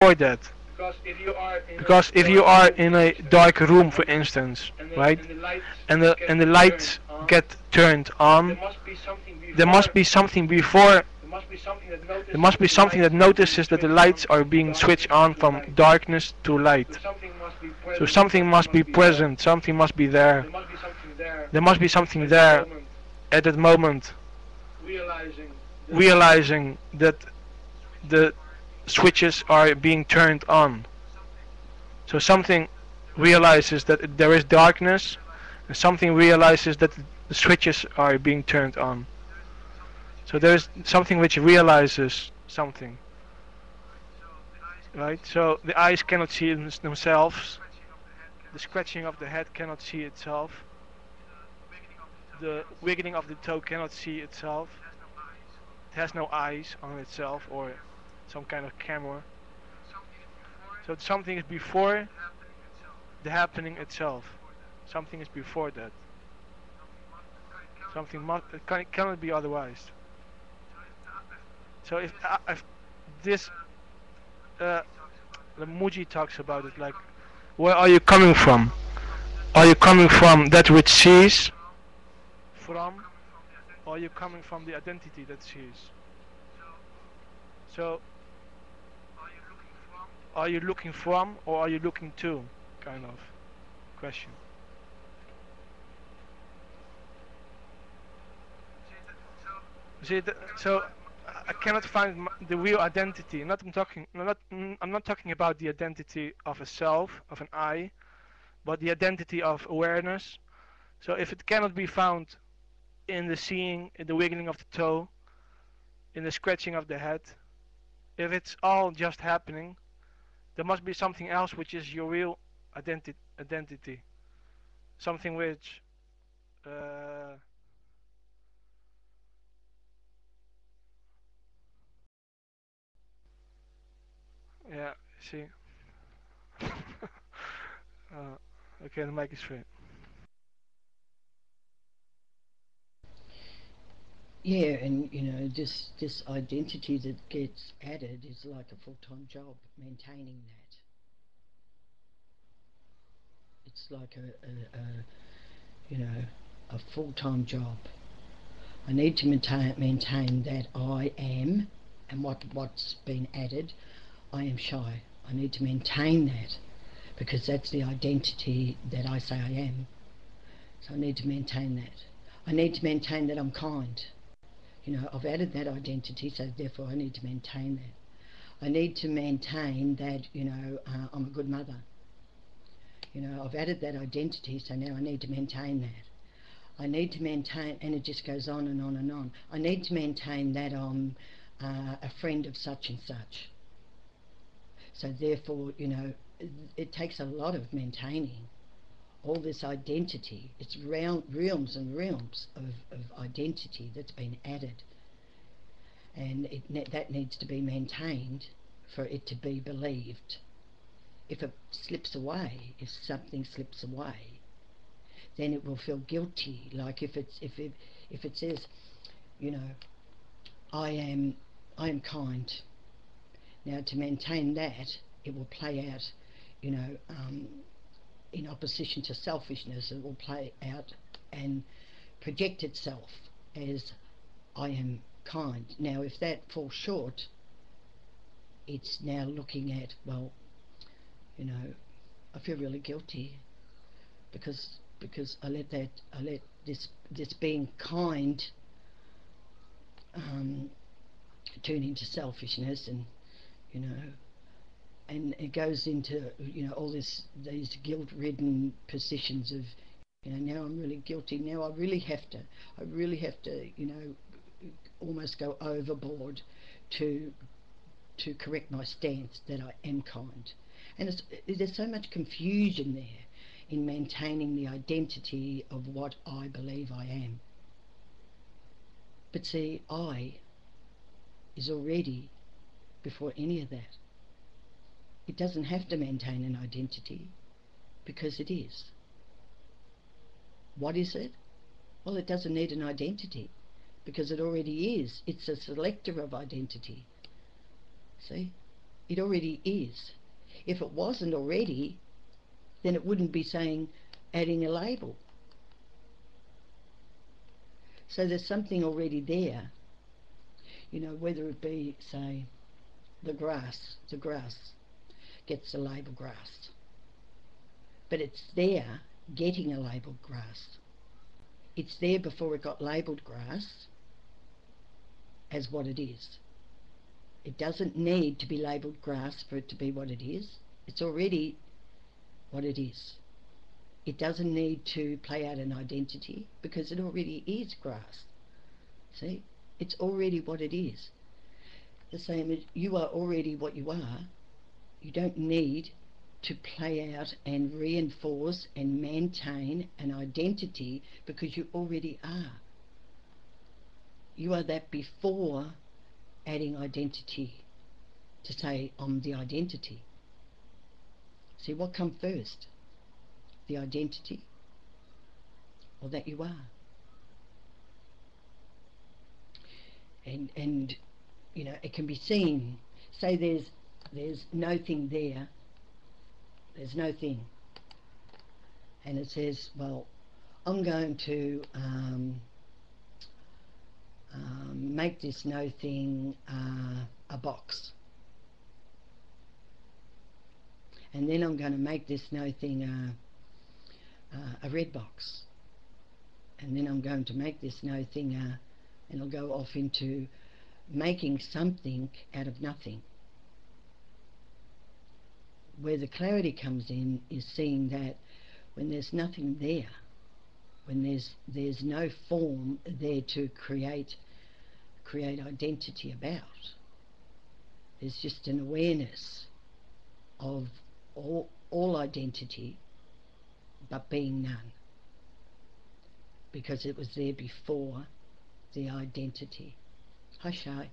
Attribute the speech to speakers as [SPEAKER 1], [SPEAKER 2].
[SPEAKER 1] before that. Because if you are in a dark room, for instance, right, and the lights get turned on, there must be something before. There must be something that notices that the lights are being switched on from darkness to light. So something must be present, something must be there. There must be something there at that moment, realizing that the switches are being turned on. So something realizes that there is darkness, and something realizes that the switches are being turned on. So there is something which realizes something, right? So the eyes cannot see themselves, the scratching of the head cannot see itself, the wiggling of the toe cannot see itself, it has no eyes on itself or some kind of camera. So something is before the happening itself. Something is before that. Something must, cannot be otherwise. So if this the Muji talks about it like, where are you coming from? Are you coming from that which sees? From? Or are you coming from the identity that sees? So are you looking from or are you looking to? Kind of question. See, so I cannot find the real identity. I'm not talking about the identity of a self, of an I, but the identity of awareness. So if it cannot be found in the seeing, in the wiggling of the toe, in the scratching of the head, if it's all just happening, there must be something else which is your real identity. Something which uh, yeah, see. Okay, the mic is free.
[SPEAKER 2] Yeah, and this identity that gets added is like a full-time job, maintaining that. It's like a full-time job. I need to maintain that I am, and what's been added, I am shy. I need to maintain that because that's the identity that I say I am. So I need to maintain that. I need to maintain that I'm kind. I've added that identity, so therefore I need to maintain that. I need to maintain that, I'm a good mother. I've added that identity, so now I need to maintain that. I need to maintain, and it just goes on and on and on. I need to maintain that I'm a friend of such and such. So therefore, it takes a lot of maintaining all this identity. It's realms and realms of identity that's been added. And that needs to be maintained for it to be believed. If it slips away, if something slips away, then it will feel guilty. Like if it says, you know, I am kind. Now to maintain that, it will play out, in opposition to selfishness. It will play out and project itself as I am kind. Now if that falls short, it's now looking at, well, I feel really guilty because I let this being kind turn into selfishness, and you know and it goes into all these guilt-ridden positions of now I'm really guilty, now I really have to almost go overboard to correct my stance that I am kind. And there's so much confusion there in maintaining the identity of what I believe I am. But see, I is already before any of that. It doesn't have to maintain an identity because it is. What is it? Well, it doesn't need an identity because it already is. It's a selector of identity. See? It already is. If it wasn't already, then it wouldn't be saying adding a label. So there's something already there, you know, whether it be, say, the grass gets the label grass. But it's there getting a labelled grass. It's there before it got labelled grass as what it is. It doesn't need to be labelled grass for it to be what it is. It's already what it is. It doesn't need to play out an identity because it already is grass. See? It's already what it is. The same as you are already what you are. You don't need to play out and reinforce and maintain an identity because you already are. You are that before adding identity to say, I'm the identity. See, what comes first? The identity or that you are? And you know, it can be seen. Say there's no thing there. There's no thing. And it says, well, I'm going to make this no thing a box. And then I'm going to make this no thing a red box. And then I'm going to make this no thing and I'll go off into making something out of nothing. Where the clarity comes in is seeing that when there's nothing there, when there's no form there to create identity about, there's just an awareness of all identity but being none, because it was there before the identity. Hi Shai.